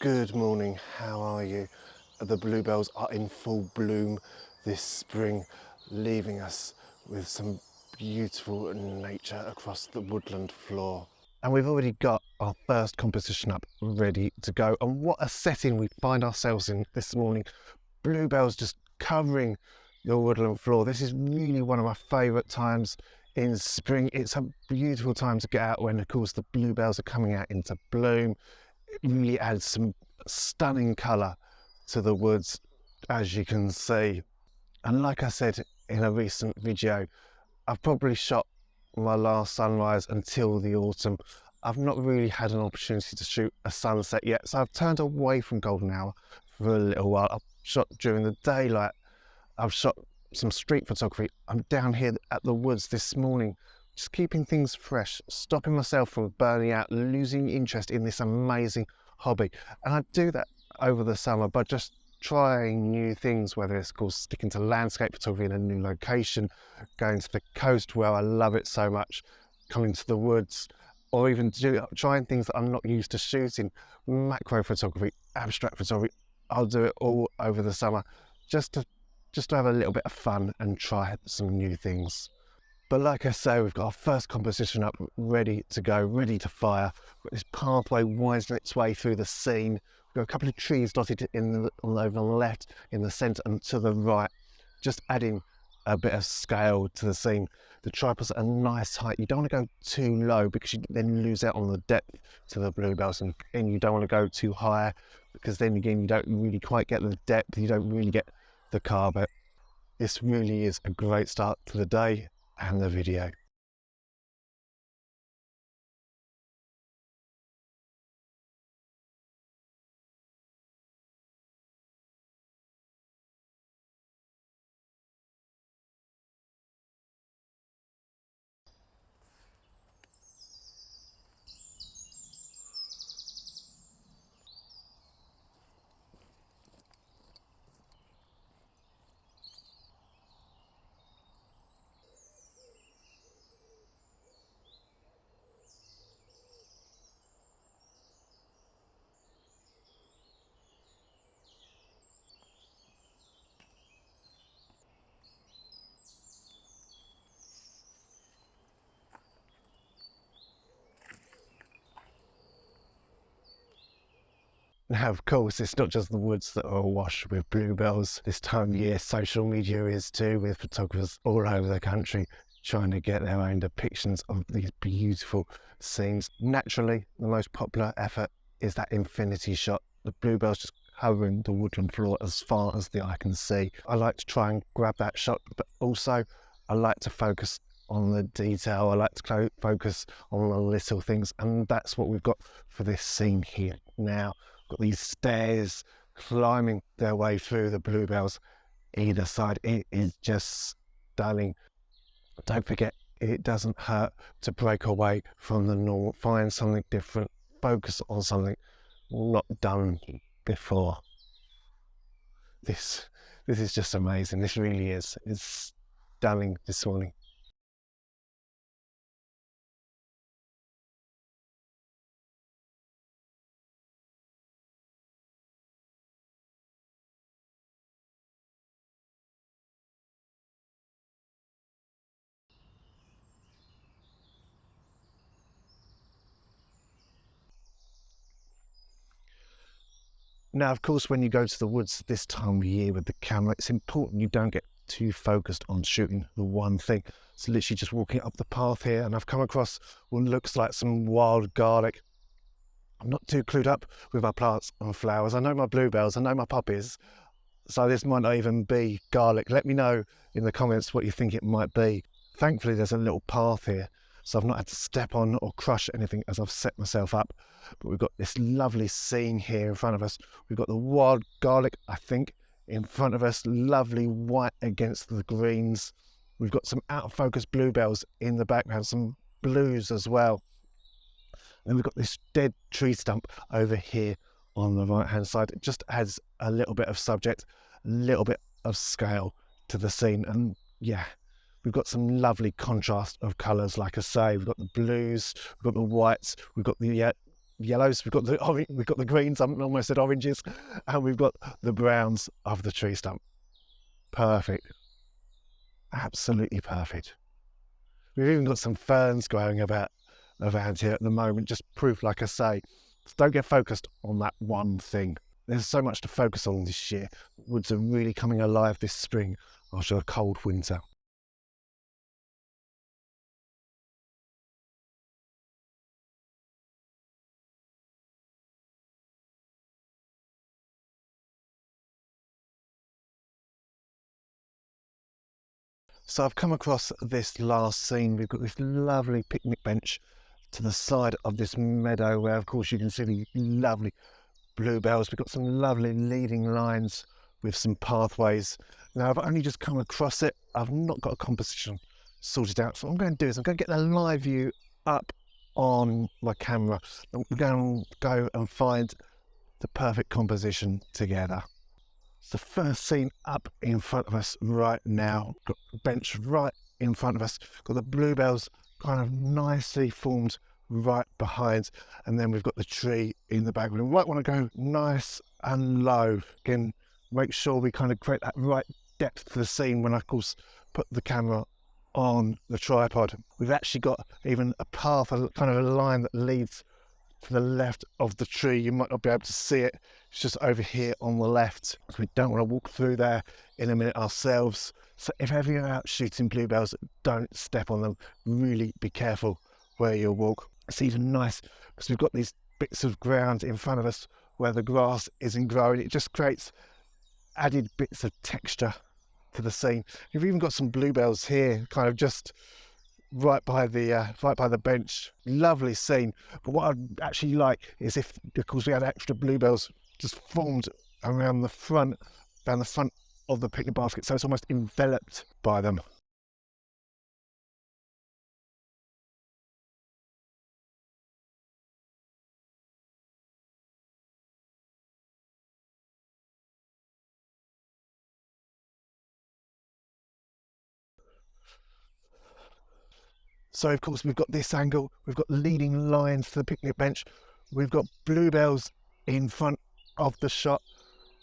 Good morning, how are you? The bluebells are in full bloom this spring, leaving us with some beautiful nature across the woodland floor. And we've already got our first composition up ready to go. And what a setting we find ourselves in this morning. Bluebells just covering the woodland floor. This is really one of my favourite times in spring. It's a beautiful time to get out when, of course, the bluebells are coming out into bloom. It really adds some stunning colour to the woods, as you can see. And like I said in a recent video, I've probably shot my last sunrise until the autumn. I've not really had an opportunity to shoot a sunset yet, so I've turned away from golden hour for a little while. I've shot during the daylight, I've shot some street photography. I'm down here at the woods this morning, just keeping things fresh, stopping myself from burning out, losing interest in this amazing hobby. And I do that over the summer by just trying new things, whether it's, of course, sticking to landscape photography in a new location, going to the coast where I love it so much, coming to the woods, or even trying things that I'm not used to shooting, macro photography, abstract photography. I'll do it all over the summer just to have a little bit of fun and try some new things. But like I say, we've got our first composition up, ready to go, ready to fire. We've got this pathway winding its way through the scene. We've got a couple of trees dotted over the left, in the centre and to the right, just adding a bit of scale to the scene. The tripod's at a nice height. You don't want to go too low because you then lose out on the depth to the bluebells, and you don't want to go too high because then again you don't really quite get the depth, you don't really get the carpet. This really is a great start to the day and the video. Now, of course, it's not just the woods that are awash with bluebells. This time of year, social media is too, with photographers all over the country trying to get their own depictions of these beautiful scenes. Naturally, the most popular effort is that infinity shot. The bluebells just covering the woodland floor as far as the eye can see. I like to try and grab that shot, but also I like to focus on the detail. I like to focus on the little things, and that's what we've got for this scene here now. Got these stairs climbing their way through the bluebells either side. It is just stunning. Don't forget, it doesn't hurt to break away from the normal, find something different, focus on something not done before. This is just amazing. This really is. It's stunning this morning. Now, of course, when you go to the woods this time of year with the camera, it's important you don't get too focused on shooting the one thing. So literally just walking up the path here, and I've come across what looks like some wild garlic. I'm not too clued up with my plants and flowers. I know my bluebells, I know my poppies, so this might not even be garlic. Let me know in the comments what you think it might be. Thankfully, there's a little path here, so I've not had to step on or crush anything as I've set myself up. But we've got this lovely scene here in front of us. We've got the wild garlic, I think, in front of us, lovely white against the greens. We've got some out of focus bluebells in the background, some blues as well. And we've got this dead tree stump over here on the right hand side. It just adds a little bit of subject, a little bit of scale to the scene. And yeah, we've got some lovely contrast of colours. Like I say, we've got the blues, we've got the whites, we've got the yellows, we've got the orange, we've got the greens, I almost said oranges, and we've got the browns of the tree stump. Perfect. Absolutely perfect. We've even got some ferns growing about around here at the moment, just proof, like I say, don't get focused on that one thing. There's so much to focus on this year. Woods are really coming alive this spring after a cold winter. So I've come across this last scene. We've got this lovely picnic bench to the side of this meadow where, of course, you can see the lovely bluebells. We've got some lovely leading lines with some pathways. Now, I've only just come across it. I've not got a composition sorted out. So what I'm going to do is I'm going to get the live view up on my camera. I'm going to go and find the perfect composition together. The first scene up in front of us right now. Got the bench right in front of us. Got the bluebells kind of nicely formed right behind, and then we've got the tree in the background. We might want to go nice and low. Again, make sure we kind of create that right depth to the scene when I, of course, put the camera on the tripod. We've actually got even a path, a kind of a line that leads to the left of the tree. You might not be able to see it, it's just over here on the left. So we don't want to walk through there in a minute ourselves. So if ever you're out shooting bluebells, don't step on them. Really be careful where you walk. It's even nice because we've got these bits of ground in front of us where the grass isn't growing. It just creates added bits of texture to the scene. You've even got some bluebells here, kind of just right by the bench. Lovely scene. But what I'd actually like is if, because we had extra bluebells just formed around the front, down the front of the picnic basket, so it's almost enveloped by them. So of course we've got this angle, we've got leading lines to the picnic bench, we've got bluebells in front of the shot.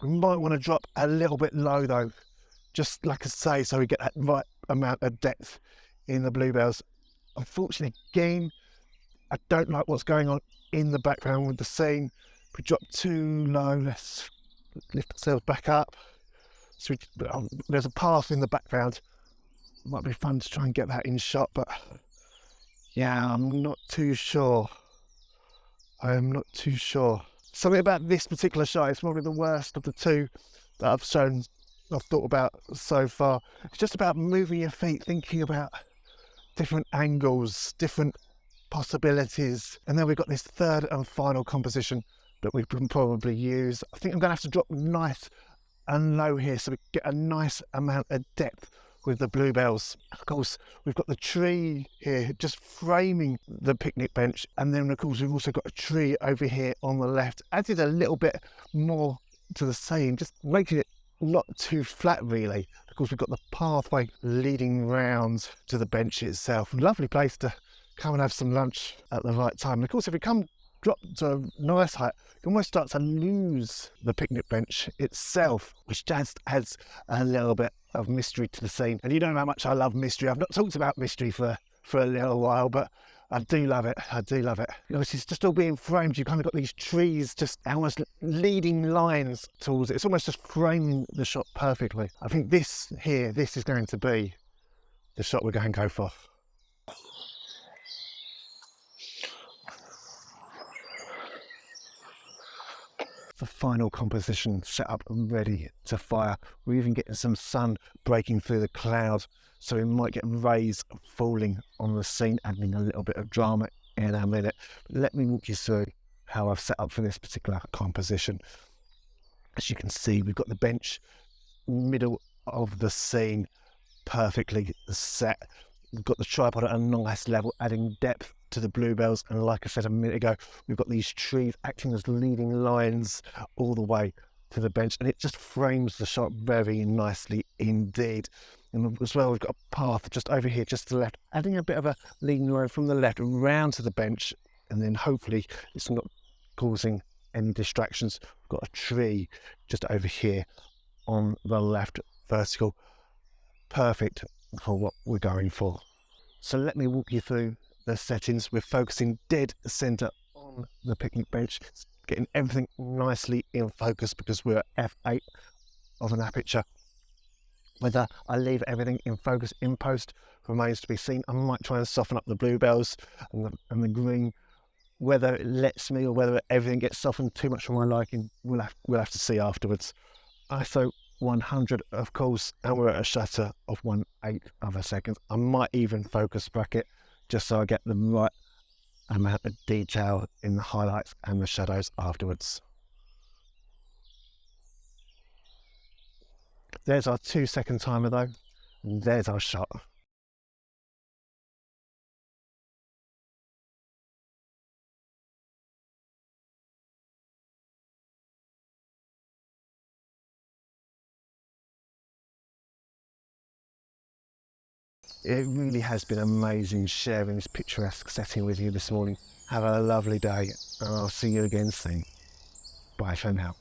We might want to drop a little bit low though, just like I say, so we get that right amount of depth in the bluebells. Unfortunately, again, I don't like what's going on in the background with the scene. If we drop too low, let's lift ourselves back up. So there's a path in the background. Might be fun to try and get that in shot, but yeah, I'm not too sure. I am not too sure. Something about this particular shot, it's probably the worst of the two that I've thought about so far. It's just about moving your feet, thinking about different angles, different possibilities. And then we've got this third and final composition that we can probably use. I think I'm going to have to drop nice and low here so we get a nice amount of depth with the bluebells. Of course, we've got the tree here just framing the picnic bench, and then of course we've also got a tree over here on the left. Added a little bit more to the scene, just making it not too flat really. Of course, we've got the pathway leading round to the bench itself. Lovely place to come and have some lunch at the right time. And of course, if we drop to a nice height, you can almost start to lose the picnic bench itself, which just adds a little bit of mystery to the scene. And you know how much I love mystery. I've not talked about mystery for a little while, but I do love it. I do love it. Obviously, it's just all being framed. You've kind of got these trees just almost leading lines towards it. It's almost just framing the shot perfectly. I think this is going to be the shot we're going to go for. The final composition set up and ready to fire. We're even getting some sun breaking through the clouds, so we might get rays falling on the scene, adding a little bit of drama in a minute. Let me walk you through how I've set up for this particular composition. As you can see, we've got the bench middle of the scene perfectly set. We've got the tripod at a nice level, adding depth to the bluebells, and like I said a minute ago, we've got these trees acting as leading lines all the way to the bench, and it just frames the shot very nicely indeed. And as well, we've got a path just over here, just to the left, adding a bit of a leading line from the left round to the bench, and then hopefully it's not causing any distractions. We've got a tree just over here on the left, vertical, perfect for what we're going for. So let me walk you through the settings. We're focusing dead center on the picnic bench, getting everything nicely in focus because we're at f8 of an aperture. Whether I leave everything in focus in post remains to be seen. I might try and soften up the bluebells and the green. Whether it lets me or whether everything gets softened too much for my liking, we'll have to see afterwards. ISO 100, of course, and we're at a shutter of 1/8 of a second. I might even focus bracket just so I get the right amount of detail in the highlights and the shadows afterwards. There's our 2-second timer though, and there's our shot. It really has been amazing sharing this picturesque setting with you this morning. Have a lovely day, and I'll see you again soon. Bye for now.